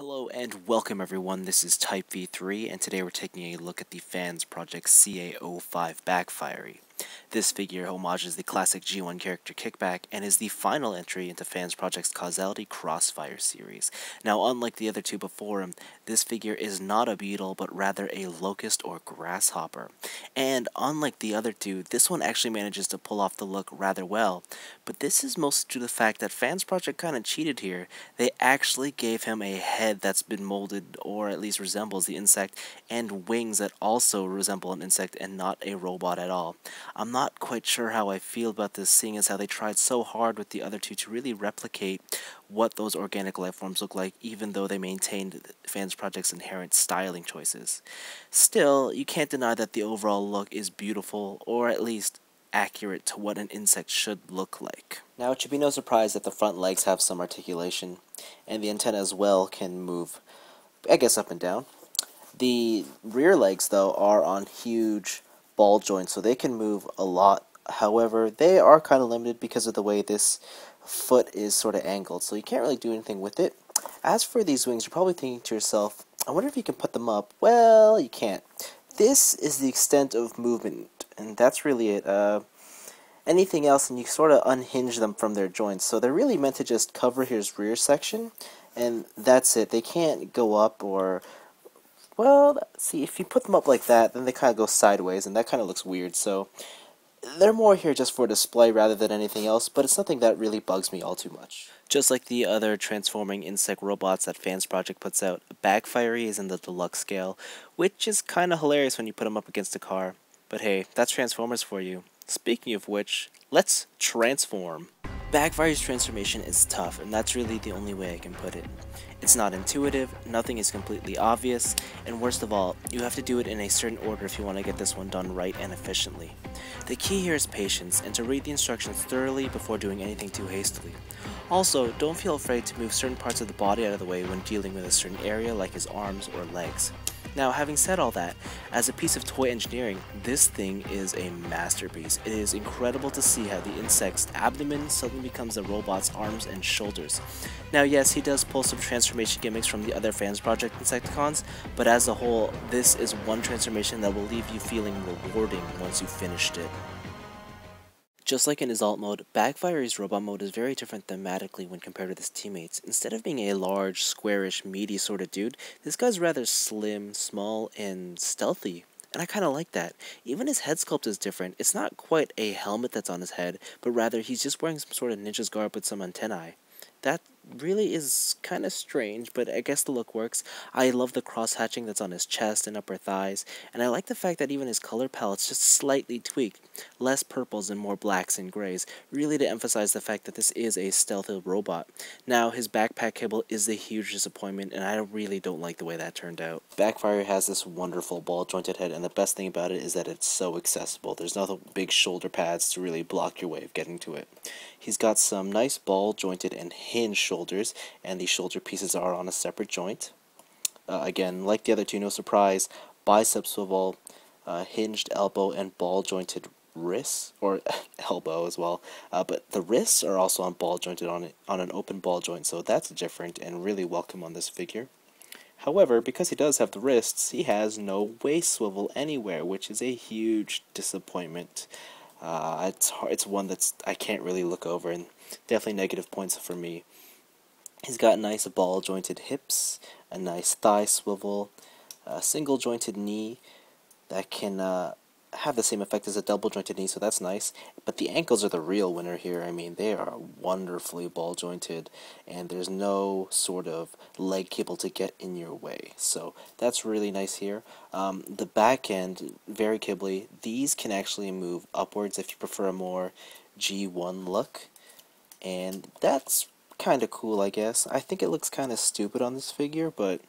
Hello and welcome everyone, this is Type V3 and today we're taking a look at the Fansproject CA-05 BACKFIERY. This figure homages the classic G1 character Kickback and is the final entry into Fansproject's Causality Crossfire series. Now unlike the other two before him, this figure is not a beetle but rather a locust or grasshopper. And unlike the other two, this one actually manages to pull off the look rather well. But this is mostly due to the fact that Fansproject kind of cheated here. They actually gave him a head that's been molded, or at least resembles the insect, and wings that also resemble an insect and not a robot at all. I'm not quite sure how I feel about this, seeing as how they tried so hard with the other two to really replicate what those organic life forms look like, even though they maintained Fansproject's inherent styling choices. Still, you can't deny that the overall look is beautiful, or at least accurate to what an insect should look like. Now, it should be no surprise that the front legs have some articulation, and the antenna as well can move, I guess, up and down. The rear legs, though, are on huge ball joints, so they can move a lot. However, they are kind of limited because of the way this foot is sort of angled, so you can't really do anything with it. As for these wings, you're probably thinking to yourself, I wonder if you can put them up. Well, you can't. This is the extent of movement, and that's really it. Anything else, and you sort of unhinge them from their joints. So they're really meant to just cover his rear section, and that's it. They can't go up or, well, see, if you put them up like that, then they kind of go sideways, and that kind of looks weird. So they're more here just for display rather than anything else, but it's something that really bugs me all too much. Just like the other transforming insect robots that Fansproject puts out, BACKFIERY is in the deluxe scale, which is kind of hilarious when you put him up against a car. But hey, that's Transformers for you. Speaking of which, let's transform. BACKFIERY's transformation is tough, and that's really the only way I can put it. It's not intuitive, nothing is completely obvious, and worst of all, you have to do it in a certain order if you want to get this one done right and efficiently. The key here is patience, and to read the instructions thoroughly before doing anything too hastily. Also, don't feel afraid to move certain parts of the body out of the way when dealing with a certain area like his arms or legs. Now, having said all that, as a piece of toy engineering, this thing is a masterpiece. It is incredible to see how the insect's abdomen suddenly becomes the robot's arms and shoulders. Now, yes, he does pull some transformation gimmicks from the other Fansproject Insecticons, but as a whole, this is one transformation that will leave you feeling rewarding once you've finished it. Just like in his alt mode, BACKFIERY's robot mode is very different thematically when compared with his teammates. Instead of being a large, squarish, meaty sort of dude, this guy's rather slim, small, and stealthy. And I kind of like that. Even his head sculpt is different. It's not quite a helmet that's on his head, but rather he's just wearing some sort of ninja's garb with some antennae. That really is kind of strange, but I guess the look works. I love the cross-hatching that's on his chest and upper thighs, and I like the fact that even his color palette's just slightly tweaked. Less purples and more blacks and grays, really to emphasize the fact that this is a stealthy robot. Now, his backpack cable is a huge disappointment, and I really don't like the way that turned out. BACKFIERY has this wonderful ball-jointed head, and the best thing about it is that it's so accessible. There's no big shoulder pads to really block your way of getting to it. He's got some nice ball-jointed and hinged shoulders, and the shoulder pieces are on a separate joint. Again, like the other two, no surprise, bicep swivel, hinged elbow, and ball-jointed wrists, or elbow as well, but the wrists are also on ball-jointed on an open ball joint, so that's different and really welcome on this figure. However, because he does have the wrists, he has no waist swivel anywhere, which is a huge disappointment. It's one that's I can't really look over, and definitely negative points for me. He's got nice ball-jointed hips, a nice thigh swivel, a single-jointed knee that can have the same effect as a double-jointed knee, so that's nice. But the ankles are the real winner here. I mean, they are wonderfully ball-jointed, and there's no sort of leg cable to get in your way. So that's really nice here. The back end, very kibbly. These can actually move upwards if you prefer a more G1 look, and that's kind of cool, I guess. I think it looks kind of stupid on this figure, but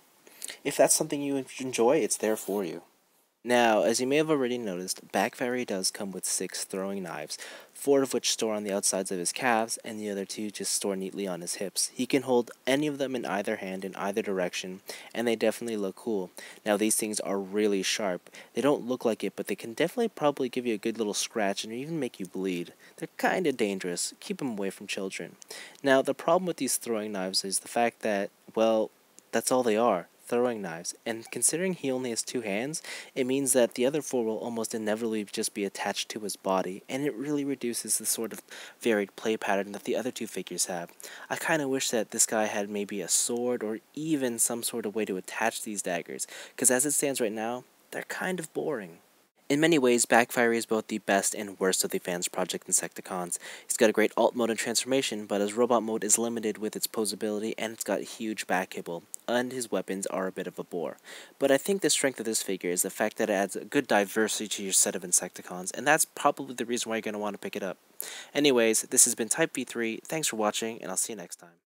if that's something you enjoy, it's there for you. Now, as you may have already noticed, BACKFIERY does come with 6 throwing knives, 4 of which store on the outsides of his calves, and the other 2 just store neatly on his hips. He can hold any of them in either hand in either direction, and they definitely look cool. Now, these things are really sharp. They don't look like it, but they can definitely probably give you a good little scratch and even make you bleed. They're kind of dangerous. Keep them away from children. Now, the problem with these throwing knives is the fact that, well, That's all they are, throwing knives, and considering he only has 2 hands, it means that the other 4 will almost inevitably just be attached to his body, and it really reduces the sort of varied play pattern that the other 2 figures have. I kinda wish that this guy had maybe a sword or even some sort of way to attach these daggers, because as it stands right now, they're kind of boring. In many ways, BACKFIERY is both the best and worst of the Fansproject Insecticons. He's got a great alt mode and transformation, but his robot mode is limited with its posability, and it's got huge back kibble, and his weapons are a bit of a bore. But I think the strength of this figure is the fact that it adds a good diversity to your set of Insecticons, and that's probably the reason why you're going to want to pick it up. Anyways, this has been Type V3, thanks for watching, and I'll see you next time.